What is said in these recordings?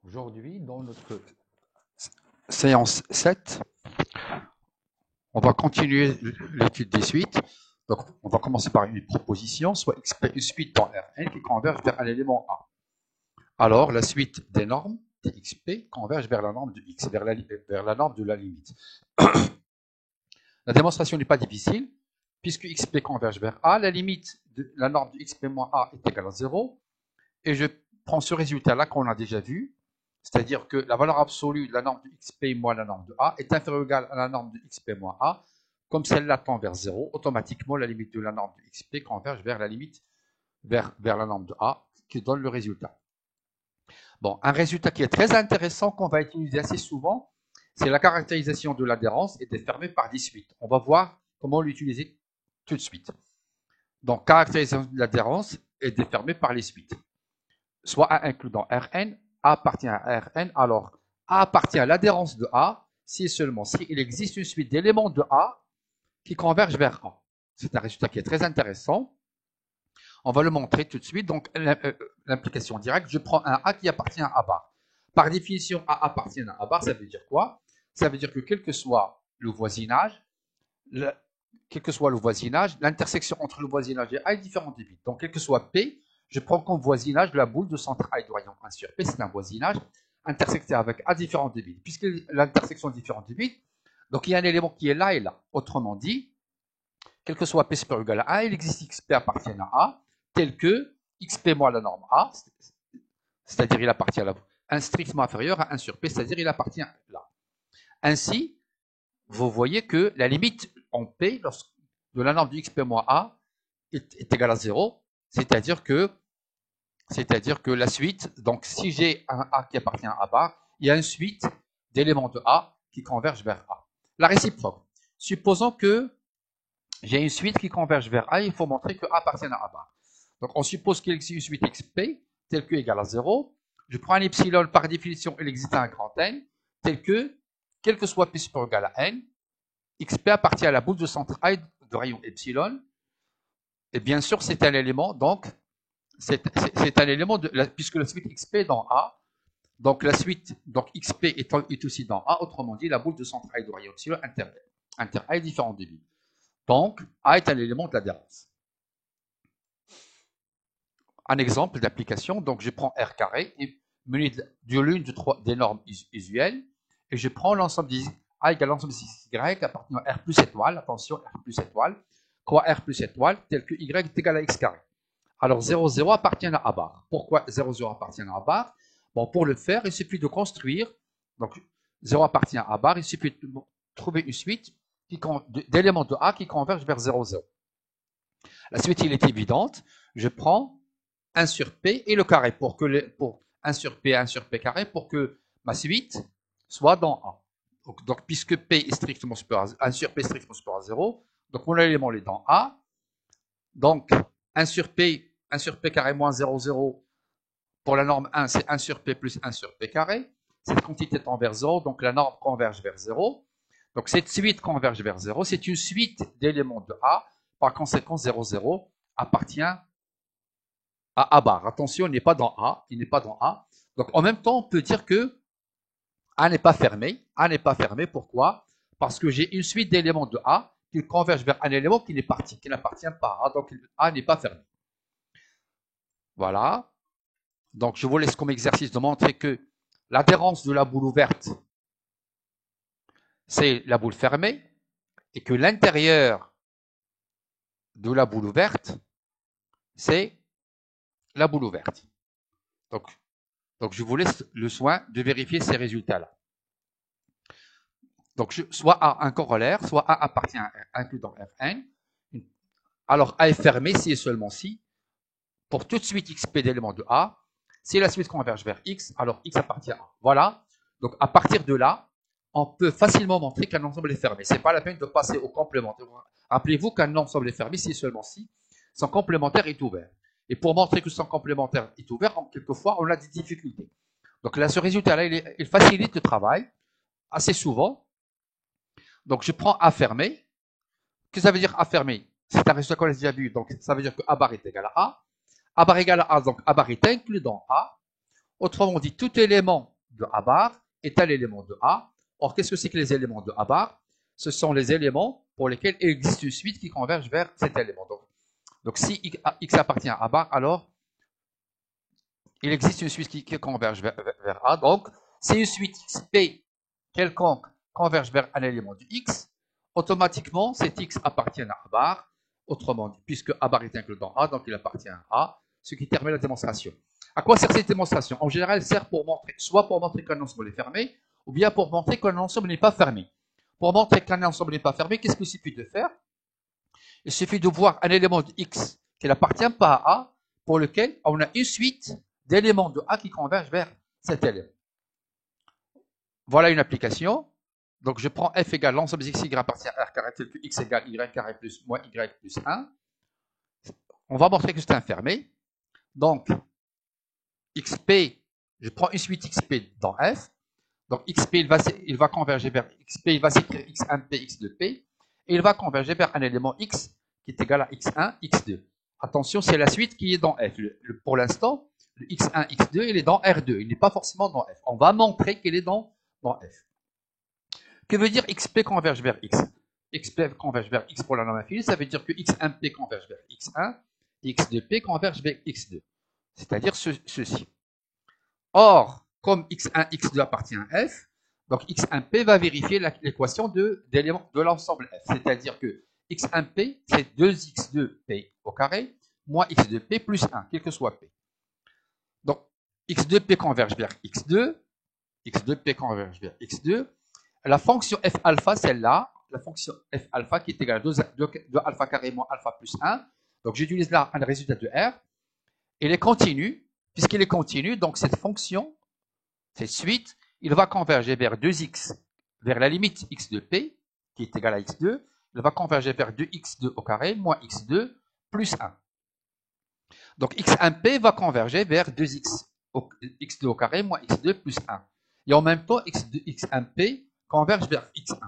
Aujourd'hui, dans notre séance 7, on va continuer l'étude des suites. Donc, on va commencer par une proposition, soit une suite dans Rn qui converge vers un élément A. Alors, la suite des normes dxp converge vers la norme de x, vers la norme de la limite. La démonstration n'est pas difficile, puisque xp converge vers A, la limite de la norme de xp moins A est égale à 0, et je prends ce résultat-là qu'on a déjà vu, c'est-à-dire que la valeur absolue de la norme de xp moins la norme de A est inférieure ou égale à la norme de xp moins A. Comme celle-là tend vers 0, automatiquement la limite de la norme de xp converge vers la limite vers la norme de A, qui donne le résultat. Bon, un résultat qui est très intéressant, qu'on va utiliser assez souvent, c'est la caractérisation de l'adhérence est déterminée par des suites. On va voir comment l'utiliser tout de suite. Donc, caractérisation de l'adhérence est déterminée par les suites. Soit A inclus dans Rn, A appartient à Rn, alors A appartient à l'adhérence de A si et seulement si il existe une suite d'éléments de A qui convergent vers A. C'est un résultat qui est très intéressant. On va le montrer tout de suite. Donc, l'implication directe, je prends un A qui appartient à A bar. Par définition, A appartient à A bar, ça veut dire quoi? Ça veut dire que quel que soit le voisinage, l'intersection entre le voisinage et A est différente des bits. Donc, quel que soit P, je prends comme voisinage la boule de centre A et de rayon 1 sur P, c'est un voisinage intersecté avec A différent de bits. Puisque l'intersection est différente de bits, donc il y a un élément qui est là et là. Autrement dit, quel que soit P supérieur ou égal à A, il existe XP appartient à A, tel que XP moins la norme A, c'est-à-dire il appartient à un strictement inférieur à 1 sur P, c'est-à-dire il appartient là. Ainsi, vous voyez que la limite en P de la norme de XP moins A est égale à 0, c'est-à-dire que la suite, donc si j'ai un A qui appartient à A bar, il y a une suite d'éléments de A qui convergent vers A. La réciproque. Supposons que j'ai une suite qui converge vers A, il faut montrer que A appartient à A bar. Donc on suppose qu'il existe une suite XP telle que égale à 0. Je prends un epsilon, par définition, il existe un grand N, tel que, quel que soit P supérieur ou égal à N, XP appartient à la boule de centre A de rayon epsilon. Et bien sûr, c'est un élément, donc, c'est un élément, puisque la suite XP est dans A, donc la suite, donc XP est aussi dans A, autrement dit, la boule de centre A de rayon epsilon inter A est différente de B. Donc, A est un élément de l'adhérence. Un exemple d'application, donc je prends R carré, muni de l'une des normes usuelles, et je prends l'ensemble des A égale l'ensemble des Y appartenant à R plus étoile, attention, R plus étoile, quoi R plus étoile, tel que Y est égal à X carré. Alors 0, 0 appartient à A bar. Pourquoi 0, 0 appartient à A bar? Bon, pour le faire, il suffit de construire, donc 0 appartient à A bar, il suffit de trouver une suite d'éléments de A qui convergent vers 0, 0. La suite, il est évidente, je prends 1 sur P et le carré pour 1 sur P, 1 sur P carré pour que ma suite soit dans A. Donc puisque P est strictement supérieur à 1 sur P est strictement supérieur à 0, donc mon élément est dans A. Donc 1 sur P carré moins 0, 0 pour la norme 1, c'est 1 sur P plus 1 sur P carré. Cette quantité tend vers 0, donc la norme converge vers 0. Donc cette suite converge vers 0. C'est une suite d'éléments de A. Par conséquent, 0, 0 appartient à A bar. Attention, il n'est pas dans A. Il n'est pas dans A. Donc en même temps, on peut dire que A n'est pas fermé. A n'est pas fermé. Pourquoi? Parce que j'ai une suite d'éléments de A qui convergent vers un élément qui n'appartient pas à A. Donc A n'est pas fermé. Voilà. Donc je vous laisse comme exercice de montrer que l'adhérence de la boule ouverte, c'est la boule fermée, et que l'intérieur de la boule ouverte, c'est la boule ouverte. Donc je vous laisse le soin de vérifier ces résultats-là. Donc soit A un corollaire, soit A appartient à R inclus dans Rn. Alors A est fermé si et seulement si, pour toute suite XP d'éléments de A, si la suite converge vers X, alors X appartient à A. Voilà. Donc à partir de là, on peut facilement montrer qu'un ensemble est fermé. Ce n'est pas la peine de passer au complémentaire. Rappelez-vous qu'un ensemble est fermé si et seulement si son complémentaire est ouvert. Et pour montrer que son complémentaire est ouvert, quelquefois, on a des difficultés. Donc là, ce résultat-là, il facilite le travail assez souvent. Donc je prends A fermé. Qu'est-ce que ça veut dire A fermé? C'est un résultat qu'on a déjà vu. Donc ça veut dire que A bar est égal à A. A bar égale à A, donc A bar est inclus dans A. Autrement dit, tout élément de A bar est un élément de A. Or, qu'est-ce que c'est que les éléments de A bar? Ce sont les éléments pour lesquels il existe une suite qui converge vers cet élément. Donc si X appartient à A bar, alors il existe une suite qui converge vers A. Donc, si une suite XP quelconque converge vers un élément du X, automatiquement, cet X appartient à A bar. Autrement dit, puisque A bar est inclus dans A, donc il appartient à A, ce qui termine la démonstration. À quoi sert cette démonstration? En général, elle sert pour montrer, soit pour montrer qu'un ensemble est fermé, ou bien pour montrer qu'un ensemble n'est pas fermé. Pour montrer qu'un ensemble n'est pas fermé, qu'est-ce qu'il suffit de faire? Il suffit de voir un élément de X qui n'appartient pas à A, pour lequel on a une suite d'éléments de A qui convergent vers cet élément. Voilà une application. Donc, je prends f égale l'ensemble des x, y appartient à R carré tel que x égale y carré plus moins y plus 1. On va montrer que c'est un fermé. Donc, xp, je prends une suite xp dans f. Donc, xp, il va converger vers xp, il va s'écrire x1p, x2p. Et il va converger vers un élément x qui est égal à x1, x2. Attention, c'est la suite qui est dans f. Pour l'instant, le x1, x2, il est dans R2. Il n'est pas forcément dans f. On va montrer qu'il est dans f. Que veut dire xp converge vers x? Xp converge vers x pour la norme infinie, ça veut dire que x1p converge vers x1, et x2p converge vers x2. C'est-à-dire ceci. Or, comme x1, x2 appartient à f, donc x1p va vérifier l'équation de l'ensemble f. C'est-à-dire que x1p, c'est 2x2p au carré, moins x2p plus 1, quel que soit p. Donc, x2p converge vers x2, x2p converge vers x2. La fonction f alpha, celle-là, la fonction f alpha qui est égale à 2 alpha carré moins alpha plus 1. Donc, j'utilise là un résultat de R. Il est continu. Puisqu'il est continu, donc cette fonction, cette suite, il va converger vers 2x, vers la limite x de p, qui est égale à x2. Il va converger vers 2x2 au carré moins x2 plus 1. Donc, x1p va converger vers 2x, x2 au carré moins x2 plus 1. Et en même temps, x1p converge vers x1.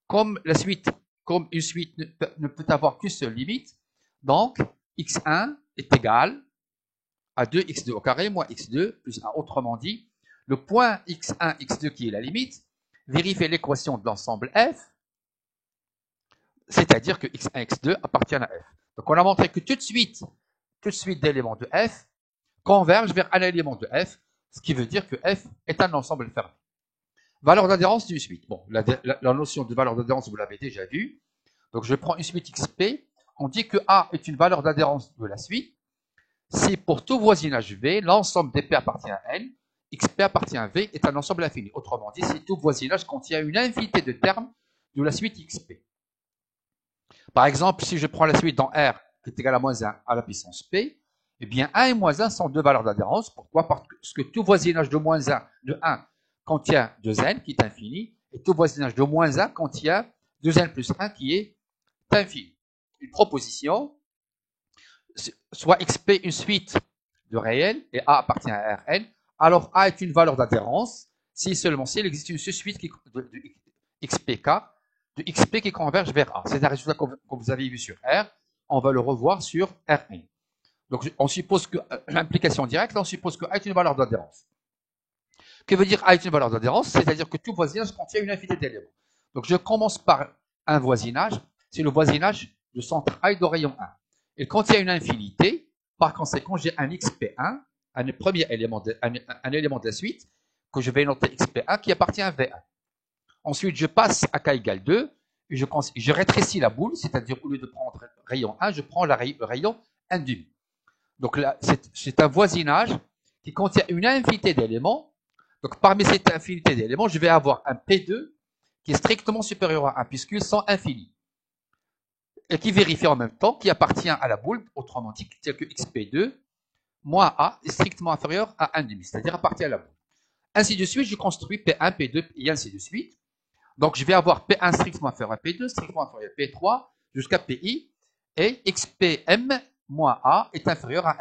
Comme une suite ne peut avoir qu'une seule limite, donc x1 est égal à 2x2 au carré moins x2 plus 1. Autrement dit, le point x1, x2 qui est la limite, vérifie l'équation de l'ensemble f, c'est-à-dire que x1, x2 appartiennent à f. Donc on a montré que toute suite d'éléments de f convergent vers un élément de f, ce qui veut dire que f est un ensemble fermé. Valeur d'adhérence d'une suite. Bon, la notion de valeur d'adhérence, vous l'avez déjà vue. Donc, je prends une suite XP. On dit que A est une valeur d'adhérence de la suite. Si pour tout voisinage V, l'ensemble des P appartient à N, XP appartient à V est un ensemble infini. Autrement dit, si tout voisinage contient une infinité de termes de la suite XP. Par exemple, si je prends la suite dans R qui est égale à moins 1 à la puissance P, eh bien 1 et moins 1 sont deux valeurs d'adhérence. Pourquoi? Parce que tout voisinage de moins 1, de 1, contient 2n qui est infini, et tout voisinage de moins 1 contient 2n plus 1 qui est infini. Une proposition, soit xp une suite de réels, et A appartient à Rn, alors A est une valeur d'adhérence, si seulement s'il existe une suite de xpk, de xp qui converge vers A. C'est un résultat que vous avez vu sur R, on va le revoir sur Rn. Donc on suppose que l'implication directe, on suppose que A est une valeur d'adhérence. Que veut dire A est une valeur d'adhérence? C'est-à-dire que tout voisinage contient une infinité d'éléments. Donc je commence par un voisinage, c'est le voisinage de centre A et de rayon 1. Il contient une infinité, par conséquent j'ai un xp1, un premier élément un élément de la suite, que je vais noter xp1 qui appartient à V1. Ensuite je passe à k égale 2, et je rétrécis la boule, c'est-à-dire au lieu de prendre rayon 1, je prends le rayon 1,5. Donc là, c'est un voisinage qui contient une infinité d'éléments. Donc, parmi cette infinité d'éléments, je vais avoir un P2 qui est strictement supérieur à 1, puisqu'ils sont infinis. Et qui vérifie en même temps, qui appartient à la boule, autrement dit, que xp2 moins A est strictement inférieur à 1,5, c'est-à-dire appartient à la boule. Ainsi de suite, je construis P1, P2, et ainsi de suite. Donc, je vais avoir P1 strictement inférieur à P2, strictement inférieur à P3, jusqu'à PI, et xpm moins A est inférieur à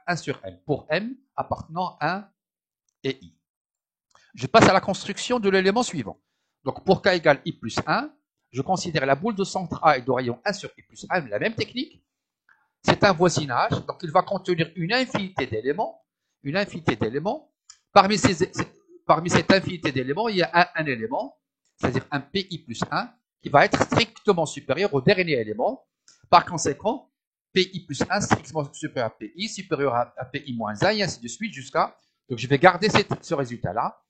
1 sur M, pour M appartenant à 1 et I. Je passe à la construction de l'élément suivant. Donc, pour k égale i plus 1, je considère la boule de centre A et de rayon 1 sur i plus 1, la même technique. C'est un voisinage, donc il va contenir une infinité d'éléments. Parmi parmi cette infinité d'éléments, il y a un élément, c'est-à-dire un PI plus 1, qui va être strictement supérieur au dernier élément. Par conséquent, PI plus 1 strictement supérieur à PI, supérieur à PI moins 1, et ainsi de suite, jusqu'à... Donc, je vais garder ce résultat-là.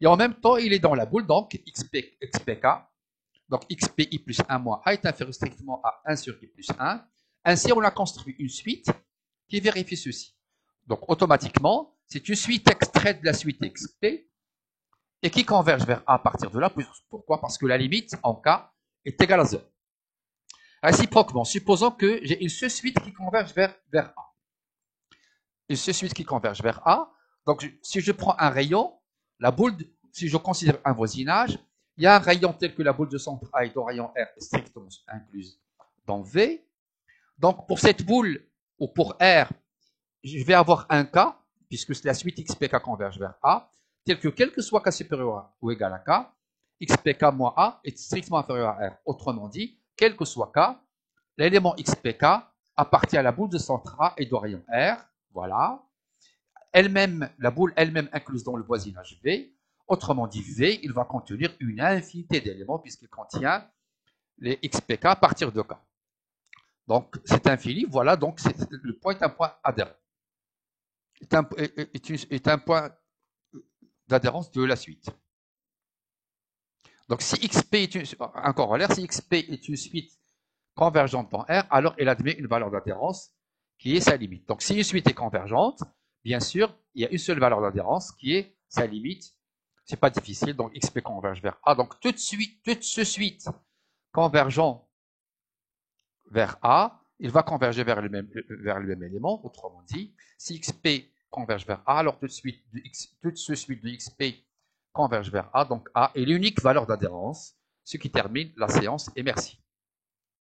Et en même temps, il est dans la boule, donc XPK. Donc, XPI plus 1 moins A est inférieur strictement à 1 sur I plus 1. Ainsi, on a construit une suite qui vérifie ceci. Donc, automatiquement, c'est une suite extraite de la suite XP et qui converge vers A à partir de là. Pourquoi? Parce que la limite, en K, est égale à 0. Réciproquement, supposons que j'ai une seule suite qui converge vers A. Une seule suite qui converge vers A. Donc, si je prends un rayon, la boule, si je considère un voisinage, il y a un rayon tel que la boule de centre A et dont rayon R est strictement incluse dans V. Donc, pour cette boule, ou pour R, je vais avoir un cas, puisque la suite XPK converge vers A, tel que quel que soit K supérieur à ou égal à K, XPK moins A est strictement inférieur à R. Autrement dit, quel que soit K, l'élément XPK appartient à la boule de centre A et de rayon R. Voilà. Elle-même, la boule elle-même incluse dans le voisinage V. Autrement dit, V, il va contenir une infinité d'éléments puisqu'il contient les XPK à partir de K. Donc, c'est infini. Voilà, donc le point est un point adhérent. Est un point d'adhérence de la suite. Donc, si XP est un corollaire, si XP est une suite convergente dans R, alors elle admet une valeur d'adhérence qui est sa limite. Donc, si une suite est convergente, bien sûr, il y a une seule valeur d'adhérence qui est sa limite. C'est pas difficile, donc XP converge vers A. Donc, toute ce suite convergent vers A, il va converger vers le même élément. Autrement dit, si XP converge vers A, alors toute ce suite de XP converge vers A. Donc, A est l'unique valeur d'adhérence, ce qui termine la séance, et merci.